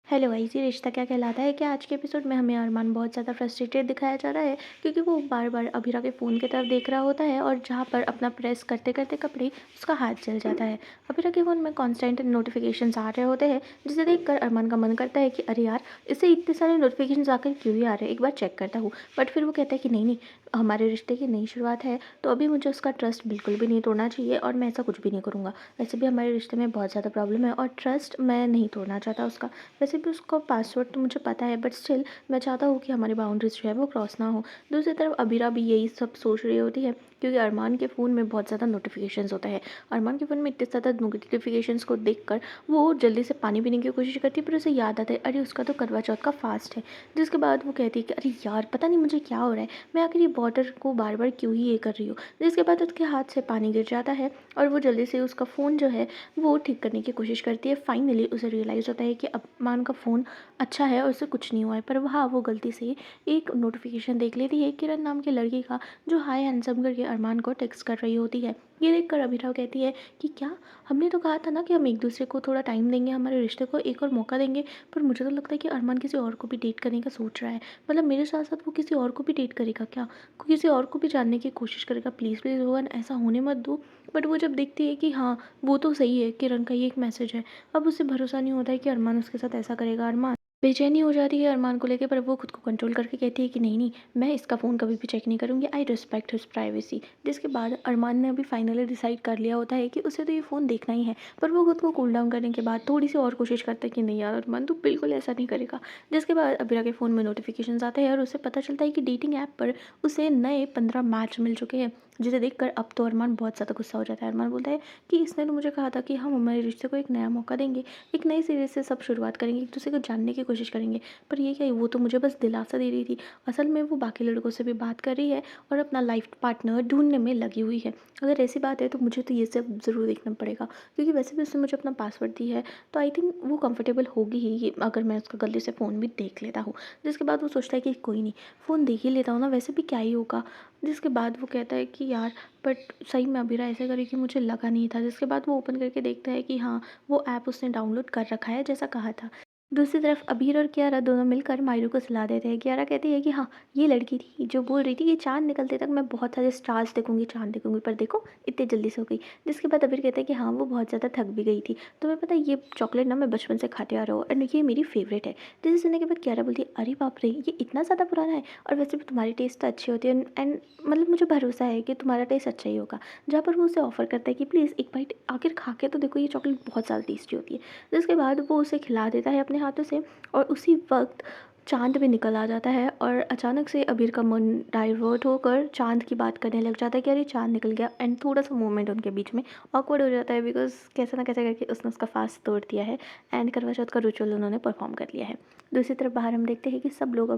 Hello guys, ये रिश्ता क्या कहलाता है कि आज के एपिसोड में हमें अरमान बहुत ज़्यादा फ्रस्ट्रेटेड दिखाया जा रहा है क्योंकि वो बार बार अभीरा के फ़ोन की तरफ देख रहा होता है और जहाँ पर अपना प्रेस करते करते कपड़े उसका हाथ जल जाता है। अभीरा के फ़ोन में कॉन्स्टेंट नोटिफिकेशंस आ रहे होते हैं जिसे देखकर अरमान का मन करता है कि अरे यार, इससे इतने सारे नोटिफिकेशन आकर क्यों ही आ रहे हैं, एक बार चेक करता हूँ। बट फिर वो कहता है कि नहीं नहीं, हमारे रिश्ते की नई शुरुआत है तो अभी मुझे उसका ट्रस्ट बिल्कुल भी नहीं तोड़ना चाहिए और मैं ऐसा कुछ भी नहीं करूँगा। वैसे भी हमारे रिश्ते में बहुत ज़्यादा प्रॉब्लम है और ट्रस्ट मैं नहीं तोड़ना चाहता उसका। वैसे भी उसका पासवर्ड तो मुझे पता है बट स्टिल मैं चाहता हूँ कि हमारी बाउंड्रीज जो है वो क्रॉस ना हो। दूसरी तरफ अबीरा भी यही सब सोच रही होती है क्योंकि अरमान के फ़ोन में बहुत ज़्यादा नोटिफिकेशंस होता है। अरमान के फ़ोन में इतने ज़्यादा नोटिफिकेशंस को देखकर वो जल्दी से पानी पीने की कोशिश करती है, पर उसे याद आता है अरे उसका तो करवा चौथ का फास्ट है। जिसके बाद वो कहती है कि अरे यार, पता नहीं मुझे क्या हो रहा है, मैं आखिर ये बॉर्डर को बार बार क्यों ही ये कर रही हूँ। जिसके बाद उसके हाथ से पानी गिर जाता है और वो जल्दी से उसका फ़ोन जो है वो ठीक करने की कोशिश करती है। फाइनली उसे रियलाइज़ होता है कि अरमान का फ़ोन अच्छा है और उससे कुछ नहीं हुआ है, पर वहाँ वो गलती से एक नोटिफिकेशन देख लेती है किरण नाम के लड़की का, जो हाय हैंडसम करके अरमान को टेक्स्ट कर रही होती है। ये देखकर अभिनव कहती है कि क्या, हमने तो कहा था ना कि हम एक दूसरे को थोड़ा टाइम देंगे, हमारे रिश्ते को एक और मौका देंगे। पर मुझे तो लगता है कि अरमान किसी और को भी डेट करने का सोच रहा है। मतलब मेरे साथ साथ वो किसी और को भी डेट करेगा क्या, किसी और को भी जानने की कोशिश करेगा। प्लीज़ प्लीज़ भगवान, ऐसा होने मत दो। बट वो जब देखती है कि हाँ, वो तो सही है, किरण का ये एक मैसेज है, अब उसे भरोसा नहीं होता है कि अरमान उसके साथ ऐसा करेगा। अरमान बेचैनी हो जाती है अरमान को लेके, पर वो खुद को कंट्रोल करके कहती है कि नहीं नहीं, मैं इसका फ़ोन कभी भी चेक नहीं करूँगी, आई रिस्पेक्ट हिज प्राइवेसी। जिसके बाद अरमान ने अभी फाइनली डिसाइड कर लिया होता है कि उसे तो ये फ़ोन देखना ही है, पर वो खुद को कूल डाउन करने के बाद थोड़ी सी और कोशिश करता है कि नहीं यार अरमान, तू बिल्कुल ऐसा नहीं करेगा। जिसके बाद अबीरा के फ़ोन में नोटिफिकेशन आते हैं और उसे पता चलता है कि डेटिंग ऐप पर उसे नए 15 मैच मिल चुके हैं। जिसे देखकर अब तो अरमान बहुत ज़्यादा गुस्सा हो जाता है। अरमान बोलता है कि इसने तो मुझे कहा था कि हम हमारे रिश्ते को एक नया मौका देंगे, एक नई सिरे से सब शुरुआत करेंगे, एक दूसरे को जानने की कोशिश करेंगे। पर ये क्या, वो तो मुझे बस दिलासा दे रही थी, असल में वो बाकी लड़कों से भी बात कर रही है और अपना लाइफ पार्टनर ढूंढने में लगी हुई है। अगर ऐसी बात है तो मुझे तो ये सब ज़रूर देखना पड़ेगा, क्योंकि वैसे भी उसने मुझे अपना पासवर्ड दी है, तो आई थिंक वो कंफर्टेबल होगी ही ये अगर मैं उसका गलती से फ़ोन भी देख लेता हूँ। जिसके बाद वो सोचता है कि कोई नहीं, फ़ोन देख ही लेता हूँ ना, वैसे भी क्या ही होगा। जिसके बाद वो कहता है कि यार, बट सही में अबीरा ऐसे करेगी मुझे लगा नहीं था। जिसके बाद वो ओपन करके देखता है कि हाँ, वो ऐप उसने डाउनलोड कर रखा है जैसा कहा था। दूसरी तरफ अबीर और कियारा दोनों मिलकर मायरू को सलाह देते हैं। कियारा कहती है कि हाँ, ये लड़की थी जो बोल रही थी कि चाँद निकलते तक मैं बहुत सारे स्टार्स देखूंगी, चाँद देखूंगी, पर देखो इतने जल्दी से हो गई। जिसके बाद अबीर कहते हैं कि हाँ, वो बहुत ज़्यादा थक भी गई थी। तुम्हें पता है ये चॉकलेट ना मैं बचपन से खाते आ रहा हूँ एंड ये मेरी फेवरेट है। जिसे सुनने के बाद कियारा बोलती है अरे बाप रे, ये इतना ज़्यादा पुराना है, और वैसे भी तुम्हारी टेस्ट तो अच्छी होती है एंड मतलब मुझे भरोसा है कि तुम्हारा टेस्ट अच्छा ही होगा। जहाँ पर वो उसे ऑफर करता है कि प्लीज़ एक बाइट आखिर खा के तो देखो, ये चॉकलेट बहुत ज़्यादा टेस्टी होती है। जिसके बाद वो उसे खिला देता है अपने हाथों से और उसी वक्त चाँद भी निकल आ जाता है और अचानक से अबीर का मन डाइवर्ट होकर चाँद की बात करने लग जाता है कि अरे चाँद निकल गया, एंड थोड़ा सा मोमेंट उनके बीच में ऑकवर्ड हो जाता है बिकॉज कैसे ना कैसे करके उसने उसका फास्ट तोड़ दिया है एंड करवा चौथ का रिचुअल उन्होंने परफॉर्म कर लिया है। दूसरी तरफ बाहर हम देखते हैं कि सब लोग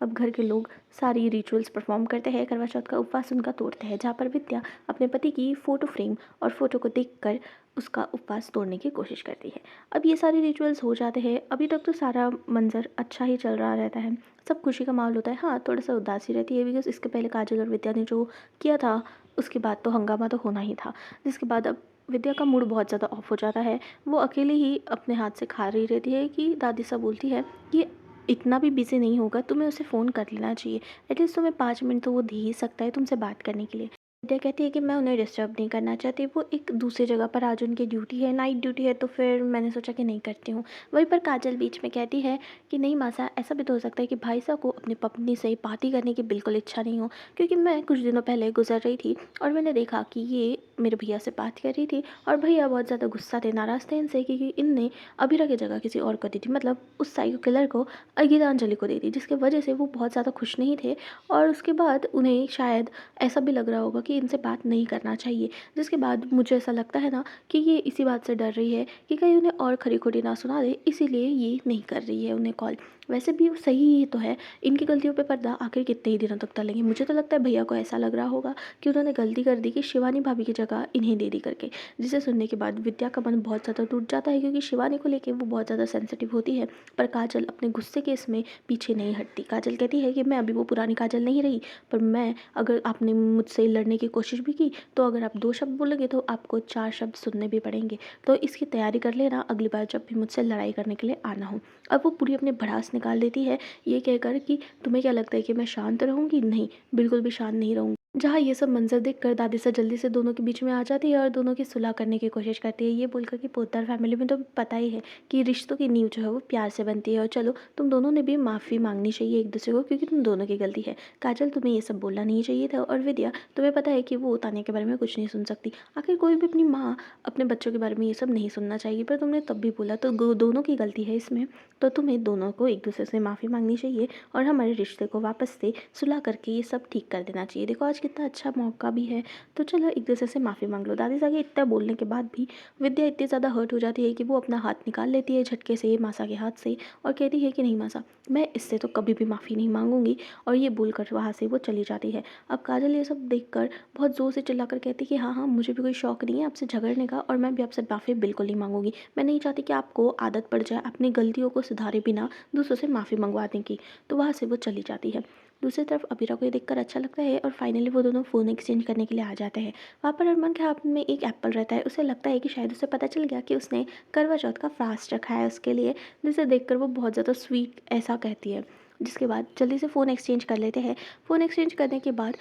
अब घर के लोग सारी रिचुअल्स परफॉर्म करते हैं, करवा चौथ का उपवास उनका तोड़ते हैं, जहाँ पर विद्या अपने पति की फ़ोटो फ्रेम और फ़ोटो को देखकर उसका उपवास तोड़ने की कोशिश करती है। अब ये सारे रिचुअल्स हो जाते हैं, अभी तक तो सारा मंज़र अच्छा ही चल रहा रहता है, सब खुशी का माहौल होता है। हाँ, थोड़ा-सा उदासी रहती है बिकॉज़ इसके पहले काजल और विद्या ने जो किया था, उसके बाद तो हंगामा तो होना ही था। जिसके बाद अब विद्या का मूड बहुत ज़्यादा ऑफ हो जाता है, वो अकेले ही अपने हाथ से खा रही रहती है कि दादी सा बोलती है कि इतना भी बिज़ी नहीं होगा, तुम्हें उसे फ़ोन कर लेना चाहिए, एटलीस्ट तुम्हें 5 मिनट तो वो दे ही सकता है तुमसे बात करने के लिए। विद्या कहती है कि मैं उन्हें डिस्टर्ब नहीं करना चाहती, वो एक दूसरी जगह पर आज उनकी ड्यूटी है, नाइट ड्यूटी है, तो फिर मैंने सोचा कि नहीं करती हूँ। वहीं पर काजल बीच में कहती है कि नहीं मासा, ऐसा भी तो हो सकता है कि भाई साहब को अपनी पत्नी से बातें करने की बिल्कुल इच्छा नहीं हो, क्योंकि मैं कुछ दिनों पहले गुजर रही थी और मैंने देखा कि ये मेरे भैया से बात कर रही थी और भैया बहुत ज़्यादा गुस्सा थे, नाराज़ थे इनसे, क्योंकि इनने अबीरा की जगह किसी और को दी थी, मतलब उस साइको किलर को, गीतांजलि को दी थी, जिसकी वजह से वो बहुत ज़्यादा खुश नहीं थे। और उसके बाद उन्हें शायद ऐसा भी लग रहा होगा कि इनसे बात नहीं करना चाहिए। जिसके बाद मुझे ऐसा लगता है ना कि ये इसी बात से डर रही है कि कहीं उन्हें और खरी-खोटी ना सुना दे, इसीलिए ये नहीं कर रही है उन्हें कॉल। वैसे भी वो सही ही तो है, इनकी गलतियों पे पर्दा आखिर कितने ही दिनों तक टलेंगे। मुझे तो लगता है भैया को ऐसा लग रहा होगा कि उन्होंने गलती कर दी कि शिवानी भाभी की जगह जगह इन्हें दे दी करके। जिसे सुनने के बाद विद्या का मन बहुत ज़्यादा टूट जाता है, क्योंकि शिवानी को लेके वो बहुत ज़्यादा सेंसिटिव होती है। पर काजल अपने गुस्से के इसमें पीछे नहीं हटती। काजल कहती है कि मैं अभी वो पुरानी काजल नहीं रही, पर मैं, अगर आपने मुझसे लड़ने की कोशिश भी की तो अगर आप 2 शब्द बोलोगे तो आपको 4 शब्द सुनने भी पड़ेंगे। तो इसकी तैयारी कर लेना, अगली बार जब भी मुझसे लड़ाई करने के लिए आना हो। अब वो पूरी अपनी भड़ास निकाल देती है, ये कहकर कि तुम्हें क्या लगता है कि मैं शांत रहूँगी? नहीं, बिल्कुल भी शांत नहीं रहूँगी। जहाँ ये सब मंज़र देखकर दादी सा जल्दी से दोनों के बीच में आ जाती है और दोनों की सुलह करने की कोशिश करती है, ये बोलकर कि पोद्दार फैमिली में तो पता ही है कि रिश्तों की नींव जो है वो प्यार से बनती है, और चलो तुम दोनों ने भी माफ़ी माँगनी चाहिए एक-दूसरे को, क्योंकि तुम दोनों की गलती है। काजल, तुम्हें ये सब बोलना नहीं चाहिए था, और विद्या, तुम्हें पता है कि वो तान्या के बारे में कुछ नहीं सुन सकती। आखिर कोई भी अपनी माँ अपने बच्चों के बारे में ये सब नहीं सुनना चाहिए, पर तुमने तब भी बोला, तो दोनों की गलती है इसमें। तो तुम्हें दोनों को एक-दूसरे से माफ़ी माँगनी चाहिए और हमारे रिश्ते को वापस से सुलह करके ये सब ठीक कर देना चाहिए। देखो आज कितना अच्छा मौका भी है, तो चलो एक-दूसरे से माफ़ी माँग लो। दादी आगे इतना बोलने के बाद भी विद्या इतनी ज़्यादा हर्ट हो जाती है कि वो अपना हाथ निकाल लेती है झटके से मासा के हाथ से, और कहती है कि नहीं मासा, मैं इससे तो कभी भी माफ़ी नहीं माँगूँगी, और ये बोलकर वहाँ से वो चली जाती है। अब काजल ये सब देखकर बहुत ज़ोर से चिल्लाकर कहती है कि हाँ, हाँ, मुझे भी कोई शौक नहीं है आपसे झगड़ने का, और मैं भी आपसे माफ़ी बिल्कुल नहीं माँगूँगी। मैं नहीं चाहती कि आपको आदत पड़ जाए अपनी गलतियों को सुधारे बिना दूसरों से माफ़ी मंगवाने की। तो वहाँ से वो चली जाती है। दूसरी तरफ अबीरा को ये देखकर अच्छा लगता है, और फाइनली वो दोनों फ़ोन एक्सचेंज करने के लिए आ जाते हैं। वहाँ पर अरमान के हाथ में एक एप्पल रहता है। उसे लगता है कि शायद उसे पता चल गया कि उसने करवा चौथ का फास्ट रखा है उसके लिए, जिसे देखकर वो बहुत ज़्यादा स्वीट ऐसा कहती है। जिसके बाद जल्दी से फ़ोन एक्सचेंज कर लेते हैं। फ़ोन एक्सचेंज करने के बाद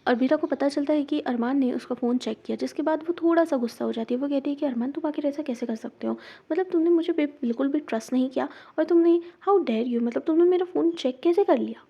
अरबीरा को पता चलता है कि अरमान ने उसका फ़ोन चेक किया, जिसके बाद वो थोड़ा-सा गुस्सा हो जाती है। वो कहती है कि अरमान, तुम आखिर ऐसा कैसे कर सकते हो? मतलब तुमने मुझे बिल्कुल भी ट्रस्ट नहीं किया, और तुमने, हाउ डेयर यू, मतलब तुमने मेरा फ़ोन चेक कैसे कर लिया?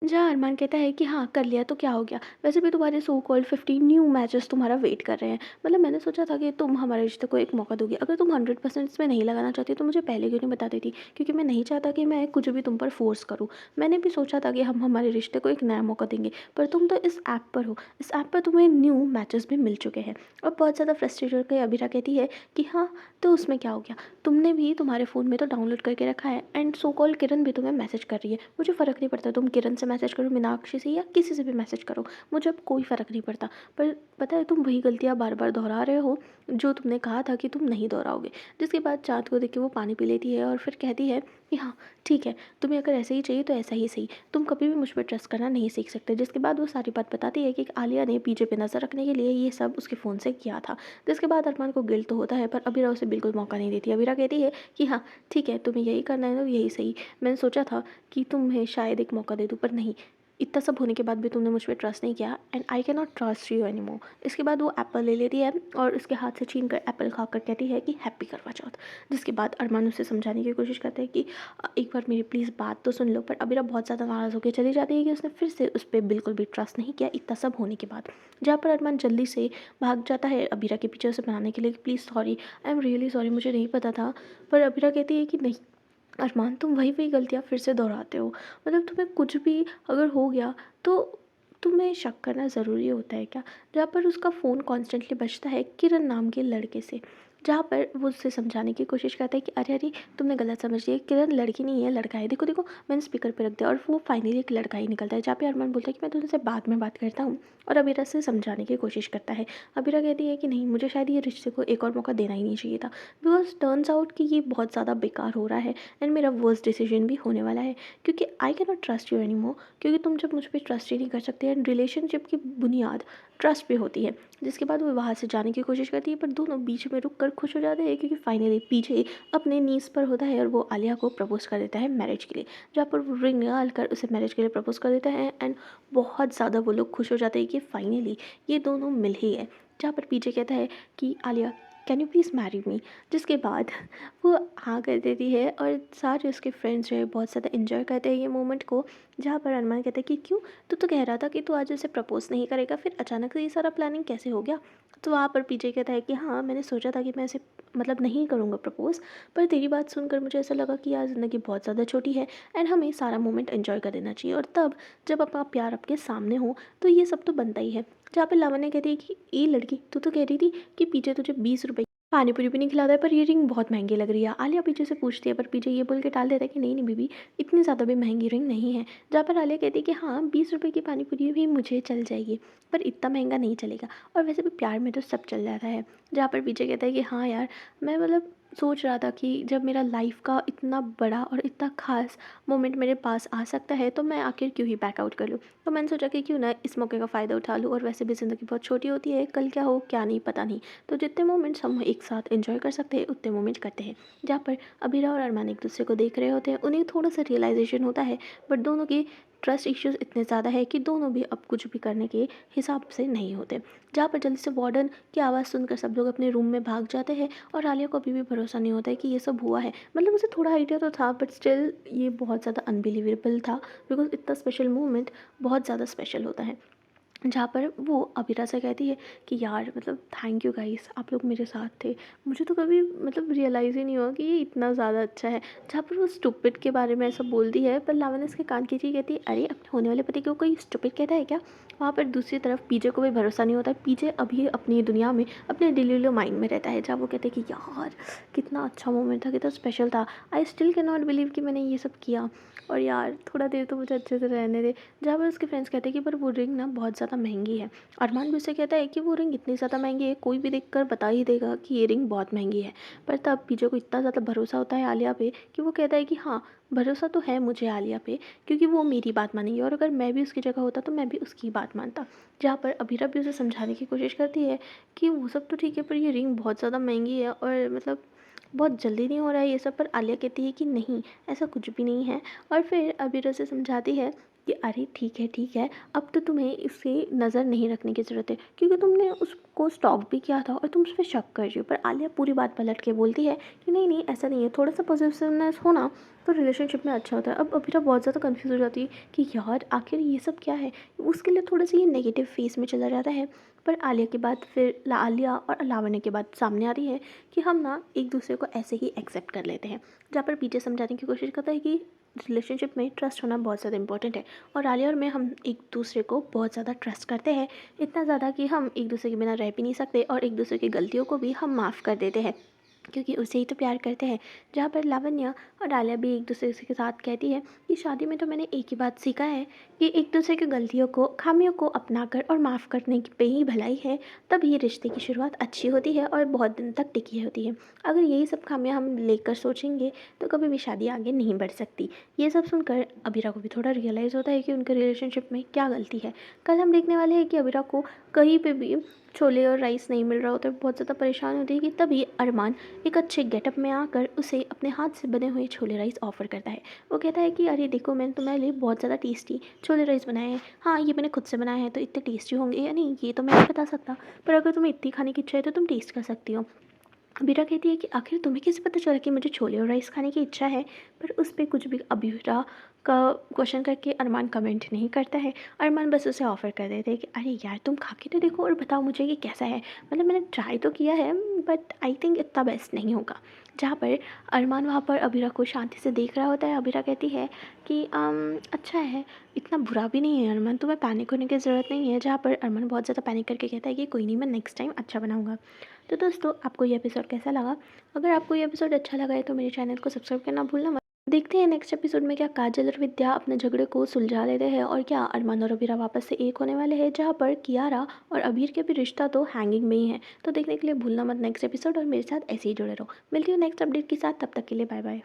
जहाँ अरमान कहता है कि हाँ, कर लिया तो क्या हो गया? वैसे भी तुम्हारे सो कॉल्ड 15 न्यू मैचेस तुम्हारा वेट कर रहे हैं। मतलब मैंने सोचा था कि तुम हमारे रिश्ते को एक मौका दोगी। अगर तुम 100% इसमें नहीं लगाना चाहती तो मुझे पहले क्यों नहीं बता देती? क्योंकि मैं नहीं चाहता कि मैं कुछ भी तुम पर फ़ोर्स करूँ। मैंने भी सोचा था कि हम हमारे रिश्ते को एक नया मौका देंगे, पर तुम तो इस ऐप पर हो। इस ऐप पर तुम्हें न्यू मैचेस भी मिल चुके हैं। और बहुत ज़्यादा फ्रस्ट्रेटेड होकर अबीरा कहती है कि हाँ, तो उसमें क्या हो गया? तुमने भी तुम्हारे फ़ोन में तो डाउनलोड करके रखा है, एंड सो कॉल्ड किरण भी तुम्हें मैसेज कर रही है। मुझे फ़र्क नहीं पड़ता तुम किरण से मैसेज करो, मीनाक्षी से, या किसी से भी मैसेज करो, मुझे अब कोई फ़र्क नहीं पड़ता। पर पता है तुम वही गलतियाँ बार-बार दोहरा रहे हो जो तुमने कहा था कि तुम नहीं दोहराओगे। जिसके बाद चाँद को देख के वो पानी पी लेती है और फिर कहती है कि हाँ, ठीक है, तुम्हें अगर ऐसा ही चाहिए तो ऐसा ही सही। तुम कभी भी मुझ पर ट्रस्ट करना नहीं सीख सकते। जिसके बाद वो सारी बात बताती है कि आलिया ने पीछे पे नज़र रखने के लिए ये सब उसके फ़ोन से किया था। जिसके बाद अरमान को गिल्ट तो होता है, पर अबीरा उसे बिल्कुल मौका नहीं देती। अबीरा कहती है कि हाँ, ठीक है, तुम्हें यही करना है तो यही सही। मैंने सोचा था कि तुम्हें शायद एक मौका दे दूँ, पर नहीं, इतना सब होने के बाद भी तुमने मुझ पे ट्रस्ट नहीं किया, and I can not trust you any more. इसके बाद वो एप्पल ले लेती है और उसके हाथ से छीन कर एप्पल खाकर कहती है कि हैप्पी करवा चौथ। जिसके बाद अरमान उसे समझाने की कोशिश करता है कि एक बार मेरी प्लीज़ बात तो सुन लो, पर अबीरा बहुत ज़्यादा नाराज़ होकर चली जाती है कि उसने फिर से उस पर बिल्कुल भी ट्रस्ट नहीं किया इतना सब होने के बाद। जहाँ पर अरमान जल्दी से भाग जाता है अबीरा के पीछे उसे मनाने के लिए कि please sorry, I am really sorry, मुझे नहीं पता था। पर अबीरा कहती है कि नहीं अरमान, तुम वही-वही गलतियाँ फिर से दोहराते हो। मतलब तुम्हें कुछ भी अगर हो गया तो तुम्हें शक करना ज़रूरी होता है क्या? जहाँ पर उसका फ़ोन कॉन्स्टेंटली बजता है किरण नाम के लड़के से। जहाँ पर वो उससे समझाने की कोशिश करता है कि अरे, अरे, तुमने गलत समझ लिया, किरण लड़की नहीं है, लड़का है। देखो, देखो, मैंने स्पीकर पे रख दिया और वो फाइनली एक लड़का ही निकलता है। जहाँ पे अरमान बोलता है कि मैं तुमसे बाद में बात करता हूँ, और अबीरा से समझाने की कोशिश करता है। अबीरा कहती है कि नहीं, मुझे शायद ये रिश्ते को एक और मौका देना ही नहीं चाहिए था। बिकॉज़ टर्न्स आउट कि ये बहुत ज़्यादा बेकार हो रहा है, एंड मेरा वर्स्ट डिसीजन भी होने वाला है, क्योंकि I can not trust you any more. क्योंकि तुम जब मुझ पे ट्रस्ट ही नहीं कर सकते, एंड रिलेशनशिप की बुनियाद ट्रस्ट पे होती है। जिसके बाद वो वहाँ से जाने की कोशिश करती है, पर दोनों बीच में रुक कर खुश हो जाते हैं, क्योंकि फाइनली पीछे अपने नीज़ पर होता है और वो आलिया को प्रपोज़ कर देता है मैरिज के लिए। जहाँ पर वो रिंग निकाल कर उसे मैरिज के लिए प्रपोज़ कर देता है, एंड बहुत ज़्यादा वो लोग खुश हो जाते हैं कि फाइनली ये दोनों मिल ही गए। जहाँ पर पीछे कहता है कि Alia, can you please marry me? जिसके बाद वो हाँ कर देती है, और सारे उसके फ्रेंड्स जो है बहुत ज़्यादा एंजॉय करते हैं ये मोमेंट को। जहाँ पर अरमान कहता है कि क्यों, तू तो कह रहा था कि तू आज उसे प्रपोज़ नहीं करेगा, फिर अचानक से ये सारा प्लानिंग कैसे हो गया? तो वहाँ पर पीछे कहता है कि हाँ, मैंने सोचा था कि मैं इसे मतलब नहीं करूँगा प्रपोज़, पर तेरी बात सुनकर मुझे ऐसा लगा कि यार ज़िंदगी बहुत ज़्यादा छोटी है, एंड हमें सारा मोमेंट एंजॉय कर देना चाहिए, और तब जब अपना प्यार आपके सामने हो तो ये सब तो बनता ही है। जहाँ पे लावण्य कहती है कि ये लड़की, तू तो कह रही थी कि पीछे तुझे 20 रुपए पानी पूरी भी नहीं खिलाता है, पर ये रिंग बहुत महंगी लग रही है। आलिया पीछे से पूछती है, पर पीछे ये बोल के टाल देता है कि नहीं नहीं बीबी, इतनी ज़्यादा भी महंगी रिंग नहीं है। जहाँ पर आलिया कहती है कि हाँ 20 रुपए की पानी पूरी भी मुझे चल जाएगी, पर इतना महंगा नहीं चलेगा। और वैसे भी प्यार में तो सब चल जाता है। जहाँ पर पीछे कहता है कि हाँ यार, मैं मतलब सोच रहा था कि जब मेरा लाइफ का इतना बड़ा और इतना खास मोमेंट मेरे पास आ सकता है, तो मैं आखिर क्यों ही बैक आउट कर लूँ। तो मैंने सोचा कि क्यों ना इस मौके का फ़ायदा उठा लूँ, और वैसे भी ज़िंदगी बहुत छोटी होती है, कल क्या हो क्या नहीं पता नहीं। तो जितने मोमेंट्स हम एक साथ एंजॉय कर सकते हैं उतने मोमेंट्स करते हैं। जहाँ पर अबीरा और अरमान एक दूसरे को देख रहे होते हैं, उन्हें थोड़ा सा रियलाइजेशन होता है, बट दोनों की ट्रस्ट इश्यूज इतने ज़्यादा है कि दोनों भी अब कुछ भी करने के हिसाब से नहीं होते। जहाँ पर जल्दी से वार्डन की आवाज़ सुनकर सब लोग अपने रूम में भाग जाते हैं, और आलिया को अभी भी भरोसा नहीं होता है कि ये सब हुआ है। मतलब उसे थोड़ा आइडिया तो था, बट स्टिल ये बहुत ज़्यादा अनबिलीवेबल था, बिकॉज इतना स्पेशल मोमेंट बहुत ज़्यादा स्पेशल होता है। जहाँ पर वो अबीरा से कहती है कि यार मतलब थैंक यू गाइस, आप लोग मेरे साथ थे। मुझे तो कभी मतलब रियलाइज़ ही नहीं हुआ कि ये इतना ज़्यादा अच्छा है। जहाँ पर वो स्टूपिड के बारे में ऐसा बोलती है, पर लावण्य इसके कान खींची कहती है अरे अपने होने वाले पति को कोई स्टूपिड कहता है क्या। वहाँ पर दूसरी तरफ पीजे को भी भरोसा नहीं होता है। पीजे अभी अपनी दुनिया में अपने डिलीलो माइंड में रहता है, जहाँ वो कहते हैं कि यार कितना अच्छा मोमेंट था, कितना स्पेशल था। I still can not believe कि मैंने ये सब किया, और यार थोड़ा देर तो मुझे अच्छे से रहने दे। जहाँ पर उसके फ्रेंड्स कहते हैं कि पर वो रिंग ना बहुत ज़्यादा महंगी है। अरमान भी उससे कहता है कि वो रिंग इतनी ज़्यादा महंगी है, कोई भी देखकर बता ही देगा कि ये रिंग बहुत महंगी है। पर तब पीजे को इतना ज़्यादा भरोसा होता है आलिया पे, कि वो कहता है कि हाँ भरोसा तो है मुझे आलिया पे, क्योंकि वो मेरी बात मानेगी, और अगर मैं भी उसकी जगह होता तो मैं भी उसकी बात मानता। जहाँ पर अभीरा भी उसे समझाने की कोशिश करती है कि वो सब तो ठीक है, पर ये रिंग बहुत ज़्यादा महंगी है, और मतलब बहुत जल्दी नहीं हो रहा है ये सब। पर आलिया कहती है कि नहीं, ऐसा कुछ भी नहीं है। और फिर अबीर उसे समझाती है कि अरे ठीक है, अब तो तुम्हें इसे नज़र नहीं रखने की ज़रूरत है, क्योंकि तुमने उसको स्टॉक भी किया था और तुम उस पर शक कर रही हो। पर आलिया पूरी बात पलट के बोलती है कि नहीं नहीं ऐसा नहीं है, थोड़ा सा पॉजिटिवनेस होना तो रिलेशनशिप में अच्छा होता है। अब अबीरा बहुत ज़्यादा कंफ्यूज हो जाती है कि यार आखिर ये सब क्या है। उसके लिए थोड़ा सा ये नेगेटिव फेस में चला जाता है। पर आलिया के बाद फिर आलिया और लावण्य के बाद सामने आ रही है कि हम ना एक दूसरे को ऐसे ही एक्सेप्ट कर लेते हैं। जहाँ पर पीछे समझाने की कोशिश करता है कि रिलेशनशिप में ट्रस्ट होना बहुत ज़्यादा इंपॉर्टेंट है, और आलिया और मैं हम एक दूसरे को बहुत ज़्यादा ट्रस्ट करते हैं। इतना ज़्यादा कि हम एक दूसरे के बिना रह भी नहीं सकते, और एक दूसरे की गलतियों को भी हम माफ़ कर देते हैं, क्योंकि उसे ही तो प्यार करते हैं। जहाँ पर लावण्य और आलिया भी एक दूसरे के साथ कहती है कि शादी में तो मैंने एक ही बात सीखा है कि एक दूसरे की गलतियों को खामियों को अपनाकर और माफ़ करने की पे ही भलाई है। तब ये रिश्ते की शुरुआत अच्छी होती है और बहुत दिन तक टिकी होती है। अगर यही सब खामियां हम लेकर सोचेंगे तो कभी भी शादी आगे नहीं बढ़ सकती। ये सब सुनकर अबीरा को भी थोड़ा रियलाइज़ होता है कि उनके रिलेशनशिप में क्या गलती है। कल हम देखने वाले हैं कि अबीरा को कहीं पे भी छोले और राइस नहीं मिल रहा होता है, बहुत ज़्यादा परेशान होती है, कि तभी अरमान एक अच्छे गेटअप में आकर उसे अपने हाथ से बने हुए छोले राइस ऑफ़र करता है। वो कहता है कि अरे देखो मैंने तुम्हारे लिए बहुत ज़्यादा टेस्टी छोले राइस बनाए हैं। हाँ ये मैंने खुद से बनाए हैं तो इतने टेस्टी होंगे या नहीं ये तो मैं नहीं बता सकता, पर अगर तुम्हें इतनी खाने की इच्छा है तो तुम टेस्ट कर सकती हो। अबीरा कहती है कि आखिर तुम्हें कैसे पता चला कि मुझे छोले और राइस खाने की इच्छा है। पर उस पर कुछ भी अबीरा का क्वेश्चन करके अरमान कमेंट नहीं करता है। अरमान बस उसे ऑफ़र कर देते हैं कि अरे यार तुम खा के तो देखो और बताओ मुझे कि कैसा है। मतलब मैंने ट्राई तो किया है, बट आई थिंक इतना बेस्ट नहीं होगा। जहाँ पर अरमान वहाँ पर अबीरा को शांति से देख रहा होता है। अबीरा कहती है कि अच्छा है, इतना बुरा भी नहीं है अरमान, तुम्हें पैनिक होने की ज़रूरत नहीं है। जहाँ पर अरमान बहुत ज़्यादा पैनिक करके कहता है कि कोई नहीं, मैं नेक्स्ट टाइम अच्छा बनाऊँगा। तो दोस्तों आपको ये एपिसोड कैसा लगा? अगर आपको ये एपिसोड अच्छा लगा है तो मेरे चैनल को सब्सक्राइब करना भूलना मत। देखते हैं नेक्स्ट एपिसोड में क्या काजल और विद्या अपने झगड़े को सुलझा लेते हैं, और क्या अरमान और अबीरा वापस से एक होने वाले हैं, जहाँ पर कियारा और अबीर के भी रिश्ता तो हैंगिंग में ही है। तो देखने के लिए भूलना मत नेक्स्ट एपिसोड, और मेरे साथ ऐसे ही जुड़े रहो। मिलती हूँ नेक्स्ट अपडेट के साथ, तब तक के लिए बाय बाय।